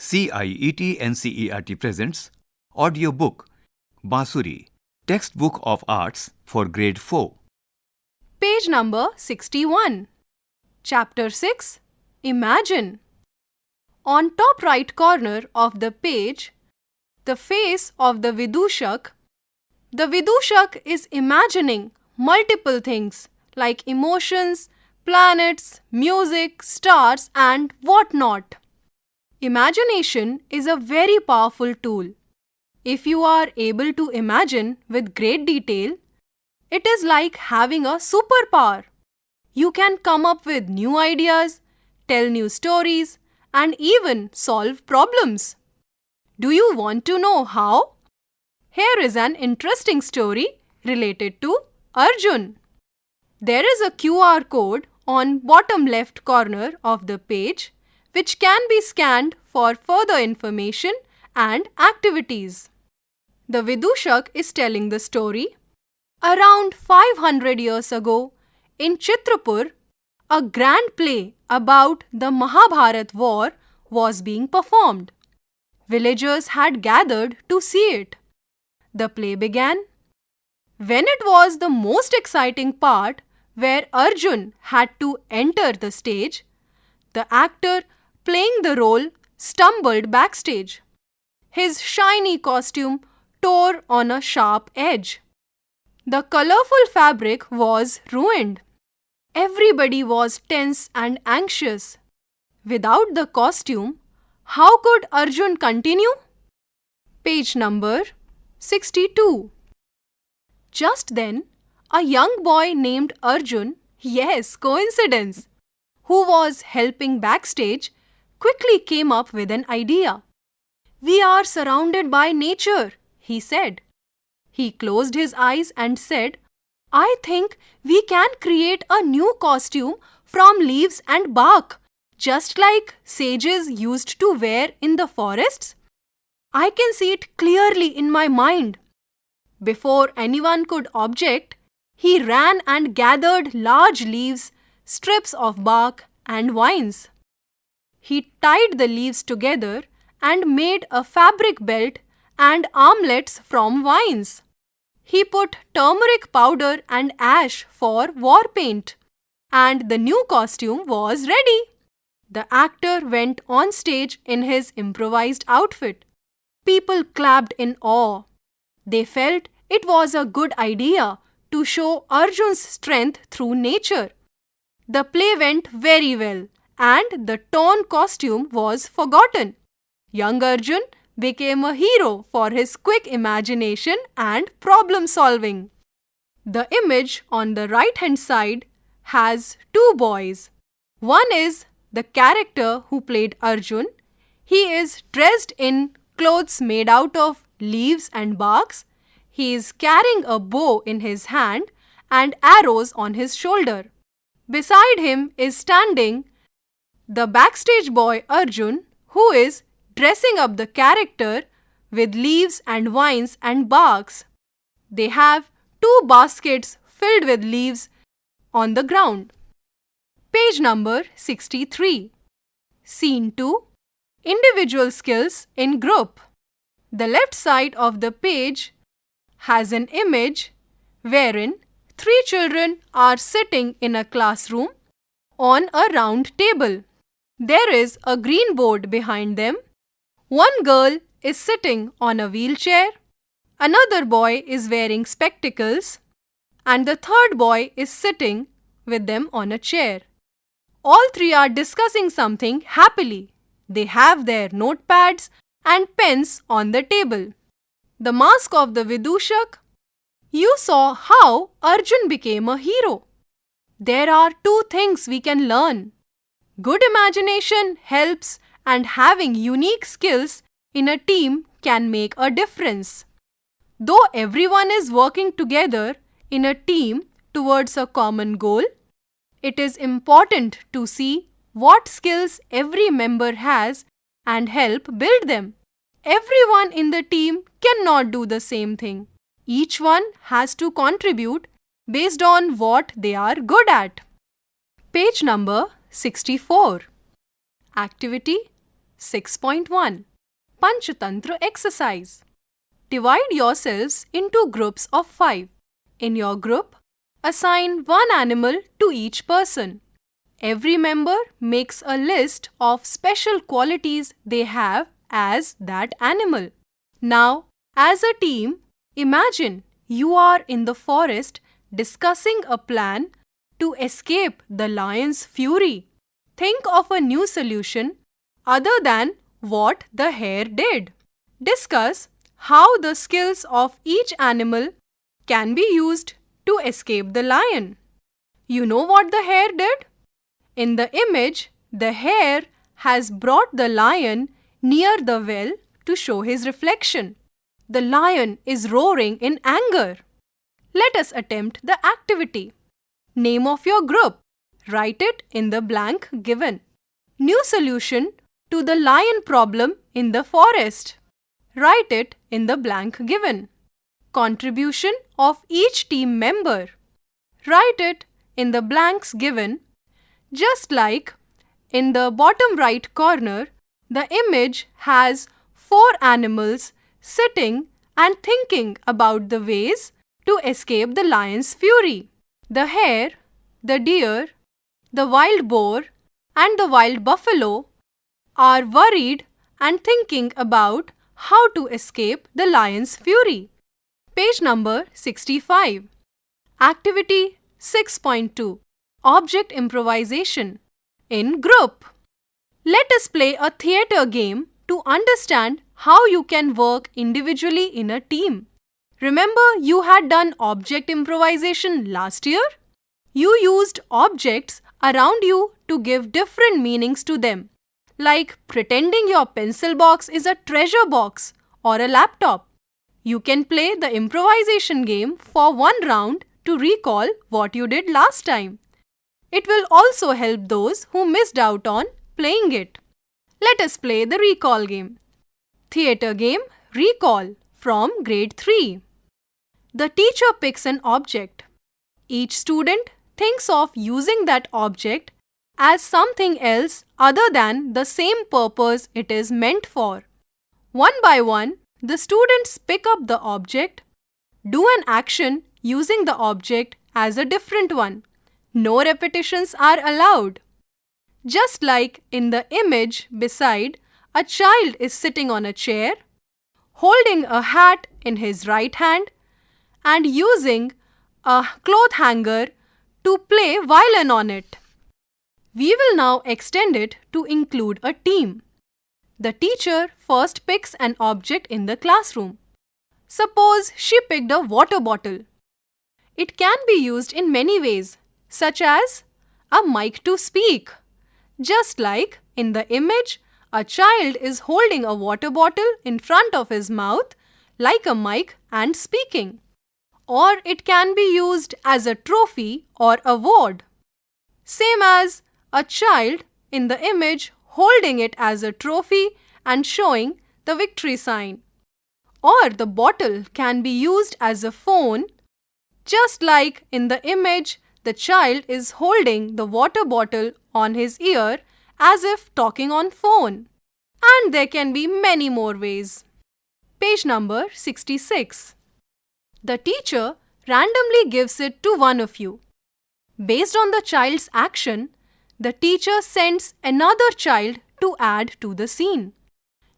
CIET NCERT presents audiobook Bansuri, Textbook of Arts for Grade 4. Page number 61. Chapter 6. Imagine. On top right corner of the page, the face of the Vidushak. The Vidushak is imagining multiple things like emotions, planets, music, stars and whatnot. Imagination is a very powerful tool. If you are able to imagine with great detail, it is like having a superpower. You can come up with new ideas, tell new stories, and even solve problems. Do you want to know how? Here is an interesting story related to Arjun. There is a QR code on bottom left corner of the page which can be scanned for further information and activities. The Vidushak is telling the story. Around 500 years ago, in Chitrapur, a grand play about the Mahabharat war was being performed. Villagers had gathered to see it. The play began. When it was the most exciting part, where Arjun had to enter the stage, the actor playing the role stumbled backstage. His shiny costume tore on a sharp edge. The colorful fabric was ruined. Everybody was tense and anxious. Without the costume, how could Arjun continue? Page number 62. Just then, a young boy named Arjun, yes, coincidence, who was helping backstage, quickly came up with an idea. "We are surrounded by nature," he said. He closed his eyes and said, "I think we can create a new costume from leaves and bark, just like sages used to wear in the forests. I can see it clearly in my mind." Before anyone could object, he ran and gathered large leaves, strips of bark, and vines. He tied the leaves together and made a fabric belt and armlets from vines. He put turmeric powder and ash for war paint, and the new costume was ready. The actor went on stage in his improvised outfit. People clapped in awe. They felt it was a good idea to show Arjun's strength through nature. The play went very well, and the torn costume was forgotten. Young Arjun became a hero for his quick imagination and problem solving. The image on the right-hand side has two boys. One is the character who played Arjun. He is dressed in clothes made out of leaves and barks. He is carrying a bow in his hand and arrows on his shoulder. Beside him is standing the backstage boy Arjun, who is dressing up the character with leaves and vines and barks. They have two baskets filled with leaves on the ground. Page number 63. Scene 2. Individual skills in group. The left side of the page has an image wherein three children are sitting in a classroom on a round table. There is a green board behind them. One girl is sitting on a wheelchair, another boy is wearing spectacles, and the third boy is sitting with them on a chair. All three are discussing something happily. They have their notepads and pens on the table. The mask of the Vidushak. You saw how Arjun became a hero. There are two things we can learn. Good imagination helps, and having unique skills in a team can make a difference. Though everyone is working together in a team towards a common goal, it is important to see what skills every member has and help build them. Everyone in the team cannot do the same thing. Each one has to contribute based on what they are good at. Page number 64. Activity 6.1 Panchatantra exercise. Divide yourselves into groups of 5. In your group, assign one animal to each person. Every member makes a list of special qualities they have as that animal. Now, as a team, imagine you are in the forest discussing a plan to escape the lion's fury. Think of a new solution other than what the hare did. Discuss how the skills of each animal can be used to escape the lion. You know what the hare did? In the image, the hare has brought the lion near the well to show his reflection. The lion is roaring in anger. Let us attempt the activity. Name of your group. Write it in the blank given. New solution to the lion problem in the forest. Write it in the blank given. Contribution of each team member. Write it in the blanks given. Just like in the bottom right corner, the image has 4 animals sitting and thinking about the ways to escape the lion's fury. The hare, the deer, the wild boar, and the wild buffalo are worried and thinking about how to escape the lion's fury. Page number 65. Activity 6.2 Object improvisation. In group. Let us play a theatre game to understand how you can work individually in a team. Remember, you had done object improvisation last year? You used objects around you to give different meanings to them, like pretending your pencil box is a treasure box or a laptop. You can play the improvisation game for one round to recall what you did last time. It will also help those who missed out on playing it. Let us play the recall game. Theatre game Recall from grade 3. The teacher picks an object. Each student thinks of using that object as something else other than the same purpose it is meant for. One by one, the students pick up the object, do an action using the object as a different one. No repetitions are allowed. Just like in the image beside, a child is sitting on a chair, holding a hat in his right hand and using a cloth hanger to play violin on it. We will now extend it to include a team. The teacher first picks an object in the classroom. Suppose she picked a water bottle. It can be used in many ways, such as a mic to speak. Just like in the image, a child is holding a water bottle in front of his mouth like a mic and speaking. Or it can be used as a trophy or award. Same as a child in the image holding it as a trophy and showing the victory sign. Or the bottle can be used as a phone, just like in the image the child is holding the water bottle on his ear as if talking on phone. And there can be many more ways. Page number 66. The teacher randomly gives it to one of you. Based on the child's action, the teacher sends another child to add to the scene.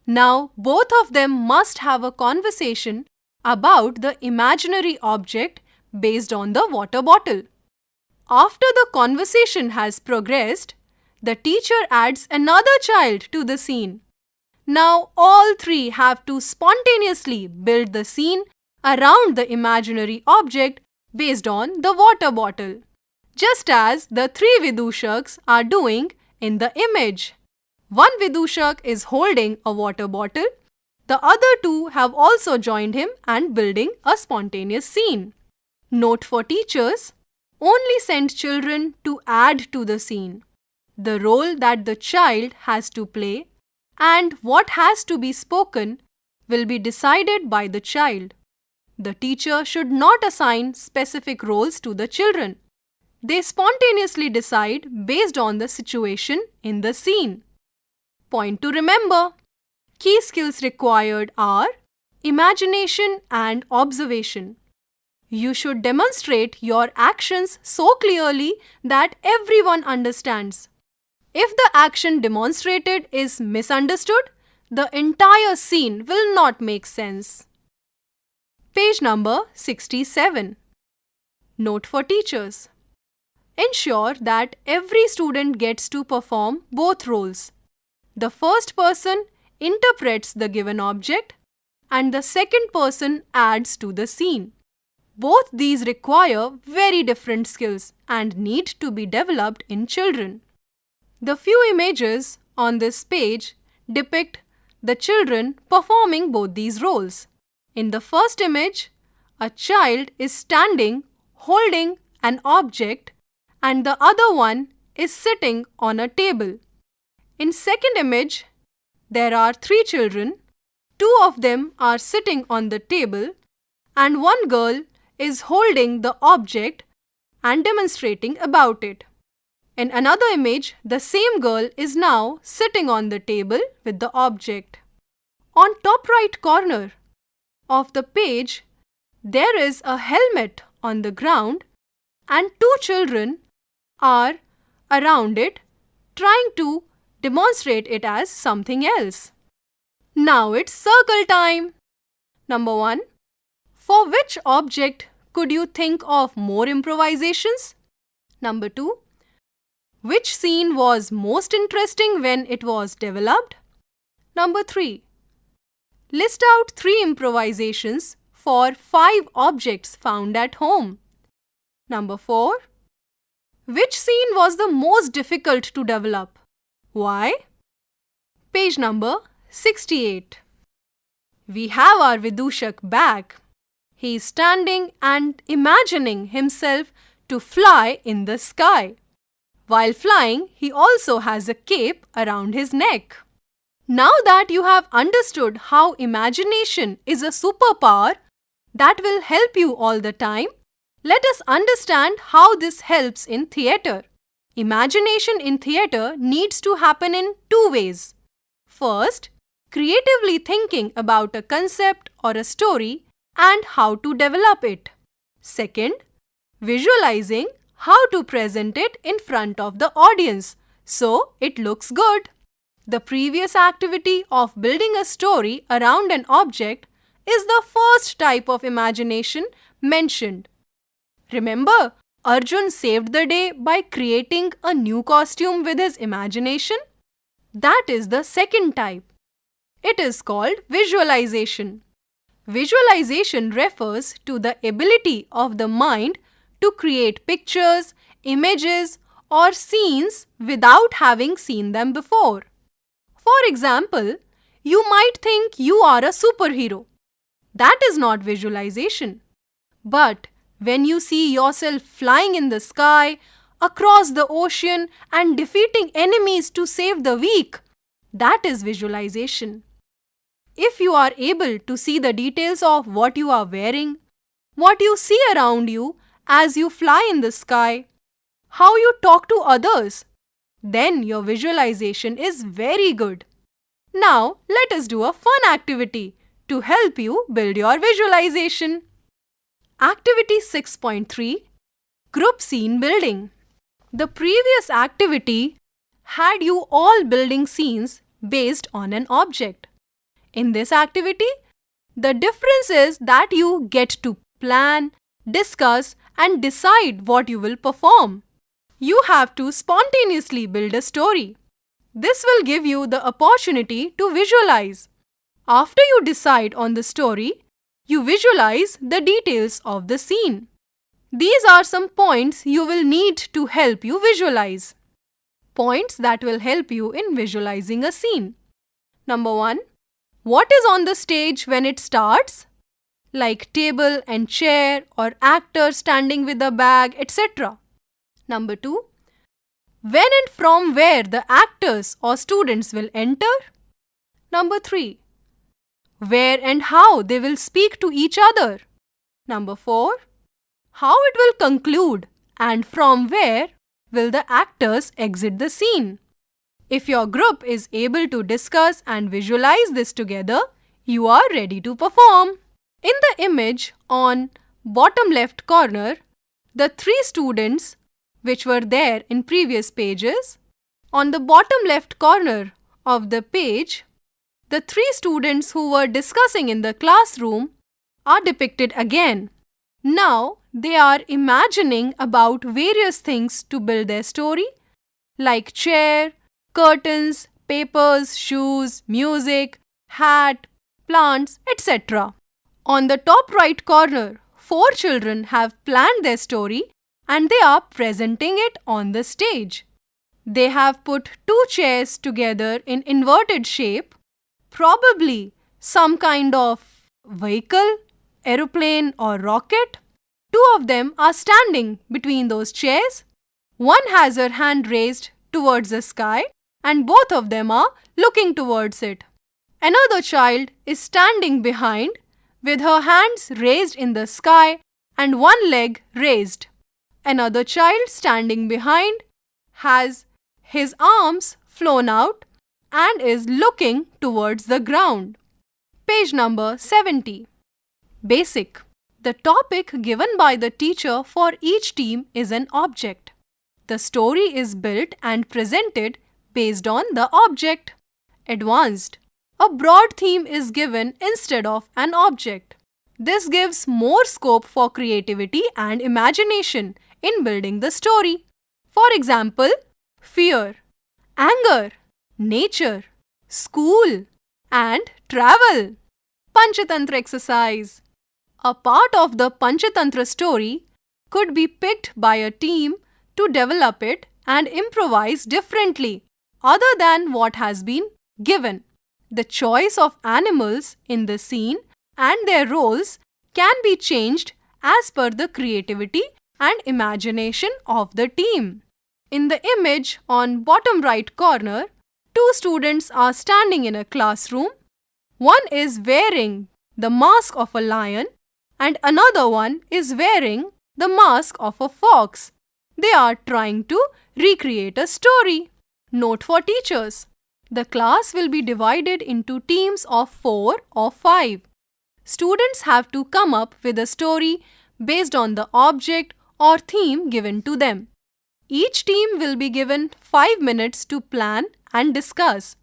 Now, both of them must have a conversation about the imaginary object based on the water bottle. After the conversation has progressed, the teacher adds another child to the scene. Now, all 3 have to spontaneously build the scene around the imaginary object based on the water bottle, just as the 3 Vidushaks are doing in the image. One Vidushak is holding a water bottle. The other 2 have also joined him and building a spontaneous scene. Note for teachers: only send children to add to the scene. The role that the child has to play and what has to be spoken will be decided by the child. The teacher should not assign specific roles to the children. They spontaneously decide based on the situation in the scene. point to remember. Key skills required are imagination and observation. You should demonstrate your actions so clearly that everyone understands. If the action demonstrated is misunderstood, the entire scene will not make sense. Page number 67. Note for teachers. Ensure that every student gets to perform both roles. The first person interprets the given object and the second person adds to the scene. Both these require very different skills and need to be developed in children. The few images on this page depict the children performing both these roles. In the first image, a child is standing holding an object and the other one is sitting on a table. In second image, there are 3 children. 2 of them are sitting on the table and one girl is holding the object and demonstrating about it. In another image, the same girl is now sitting on the table with the object. On top right corner of the page, there is a helmet on the ground and 2 children are around it trying to demonstrate it as something else. Now it's circle time. Number 1. For which object could you think of more improvisations? Number 2. Which scene was most interesting when it was developed? Number 3. List out 3 improvisations for 5 objects found at home. Number 4. Which scene was the most difficult to develop? Why? Page number 68. We have our Vidushak back. He is standing and imagining himself to fly in the sky. While flying, he also has a cape around his neck. Now that you have understood how imagination is a superpower that will help you all the time, let us understand how this helps in theatre. Imagination in theatre needs to happen in 2 ways. First, creatively thinking about a concept or a story and how to develop it. Second, visualizing how to present it in front of the audience so it looks good. The previous activity of building a story around an object is the first type of imagination mentioned. Remember, Arjun saved the day by creating a new costume with his imagination? That is the second type. It is called visualization. Visualization refers to the ability of the mind to create pictures, images, or scenes without having seen them before. For example, you might think you are a superhero. That is not visualization. But when you see yourself flying in the sky, across the ocean, and defeating enemies to save the weak, that is visualization. If you are able to see the details of what you are wearing, what you see around you as you fly in the sky, how you talk to others, then your visualization is very good. Now, let us do a fun activity to help you build your visualization. Activity 6.3 Group Scene Building. The previous activity had you all building scenes based on an object. In this activity, the difference is that you get to plan, discuss, and decide what you will perform. You have to spontaneously build a story. This will give you the opportunity to visualize. After you decide on the story, you visualize the details of the scene. These are some points you will need to help you visualize. Points that will help you in visualizing a scene. Number 1. What is on the stage when it starts? Like table and chair or actor standing with a bag, etc. Number 2. When and from where the actors or students will enter? Number 3. Where and how they will speak to each other? Number 4. How it will conclude and from where will the actors exit the scene? If your group is able to discuss and visualize this together, you are ready to perform. In the image on bottom left corner, the three students which were there in previous pages, on the bottom left corner of the page, the three students who were discussing in the classroom are depicted again. Now they are imagining about various things to build their story, like chair, curtains, papers, shoes, music, hat, plants, etc. On the top right corner, 4 children have planned their story and they are presenting it on the stage. They have put 2 chairs together in inverted shape, probably some kind of vehicle, aeroplane or rocket. 2 of them are standing between those chairs. One has her hand raised towards the sky and both of them are looking towards it. Another child is standing behind with her hands raised in the sky and one leg raised. Another child standing behind has his arms flown out and is looking towards the ground. Page number 70. Basic. The topic given by the teacher for each team is an object. The story is built and presented based on the object. Advanced. A broad theme is given instead of an object. This gives more scope for creativity and imagination in building the story. For example, fear, anger, nature, school, and travel. Panchatantra exercise. A part of the Panchatantra story could be picked by a team to develop it and improvise differently other than what has been given. The choice of animals in the scene and their roles can be changed as per the creativity and imagination of the team. In the image on bottom right corner, 2 students are standing in a classroom. One is wearing the mask of a lion and another one is wearing the mask of a fox. They are trying to recreate a story. Note for teachers. The class will be divided into teams of 4 or 5. Students have to come up with a story based on the object or theme given to them. Each team will be given 5 minutes to plan and discuss.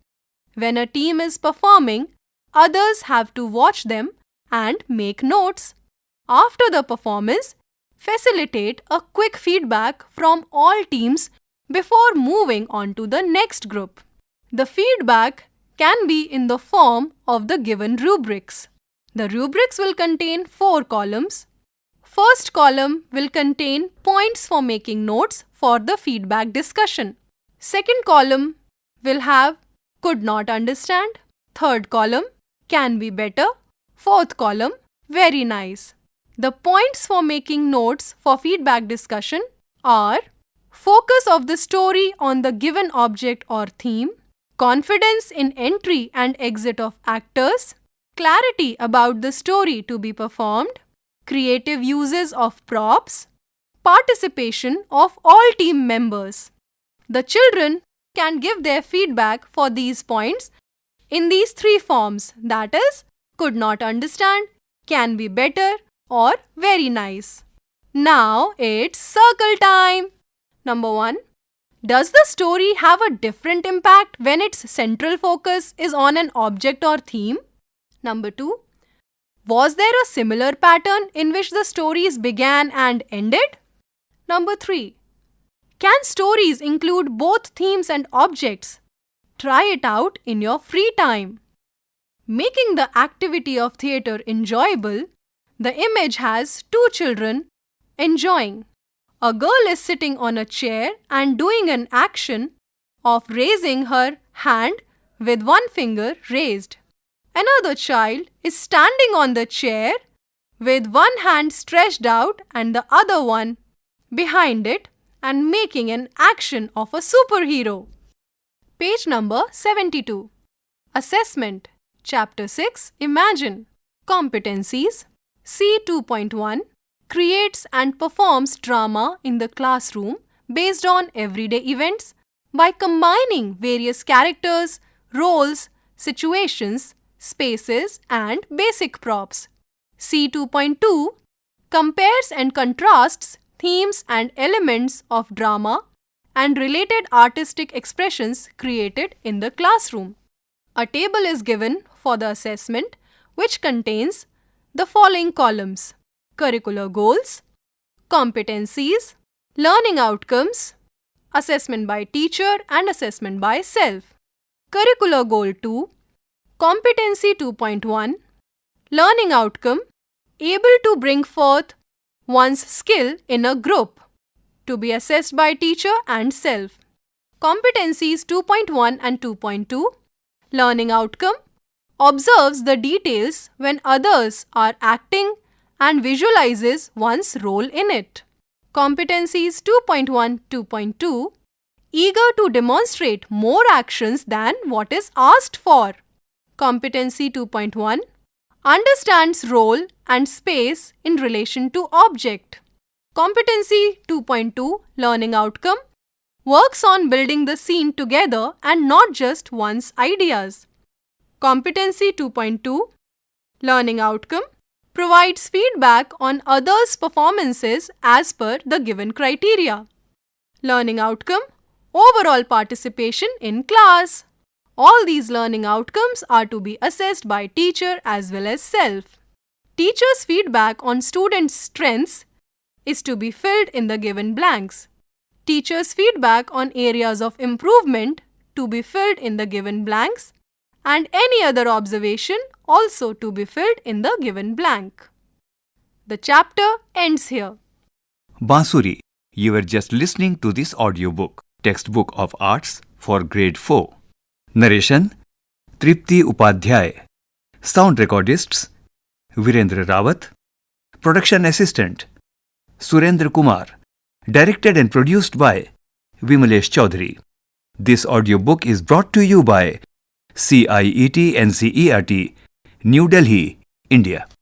When a team is performing, others have to watch them and make notes. After the performance, facilitate a quick feedback from all teams before moving on to the next group. The feedback can be in the form of the given rubrics. The rubrics will contain 4 columns. First column will contain points for making notes for the feedback discussion. Second column will have could not understand. Third column can be better. Fourth column very nice. The points for making notes for feedback discussion are focus of the story on the given object or theme, confidence in entry and exit of actors, clarity about the story to be performed, creative uses of props, participation of all team members. The children can give their feedback for these points in these 3 forms, that is, could not understand, can be better, or very nice. Now it's circle time. Number 1. Does the story have a different impact when its central focus is on an object or theme? Number 2. Was there a similar pattern in which the stories began and ended? Number 3. Can stories include both themes and objects? Try it out in your free time. Making the activity of theatre enjoyable, the image has 2 children enjoying. A girl is sitting on a chair and doing an action of raising her hand with one finger raised. Another child is standing on the chair with one hand stretched out and the other one behind it and making an action of a superhero. Page number 72. Assessment. Chapter 6. Imagine. Competencies. C2.1 creates and performs drama in the classroom based on everyday events, by combining various characters, roles, situations, spaces, and basic props. C 2.2 compares and contrasts themes and elements of drama and related artistic expressions created in the classroom. A table is given for the assessment which contains the following columns: curricular goals, competencies, learning outcomes, assessment by teacher and assessment by self. Curricular goal 2, competency 2.1, learning outcome, able to bring forth one's skill in a group, to be assessed by teacher and self. Competencies 2.1 and 2.2, learning outcome, observes the details when others are acting and visualizes one's role in it. Competencies 2.1, 2.2, eager to demonstrate more actions than what is asked for. Competency 2.1, understands role and space in relation to object. Competency 2.2, learning outcome, works on building the scene together and not just one's ideas. Competency 2.2, learning outcome, provides feedback on others' performances as per the given criteria. Learning outcome, overall participation in class. All these learning outcomes are to be assessed by teacher as well as self. Teacher's feedback on students' strengths is to be filled in the given blanks. Teacher's feedback on areas of improvement to be filled in the given blanks, and any other observation also to be filled in the given blank. The chapter ends here. Bansuri, you were just listening to this audiobook, Textbook of Arts for Grade 4. Narration, Tripti Upadhyay. Sound recordists, Virendra Rawat. Production assistant, Surendra Kumar. Directed and produced by Vimalesh Chaudhary. This audiobook is brought to you by CIET NCERT, New Delhi, India.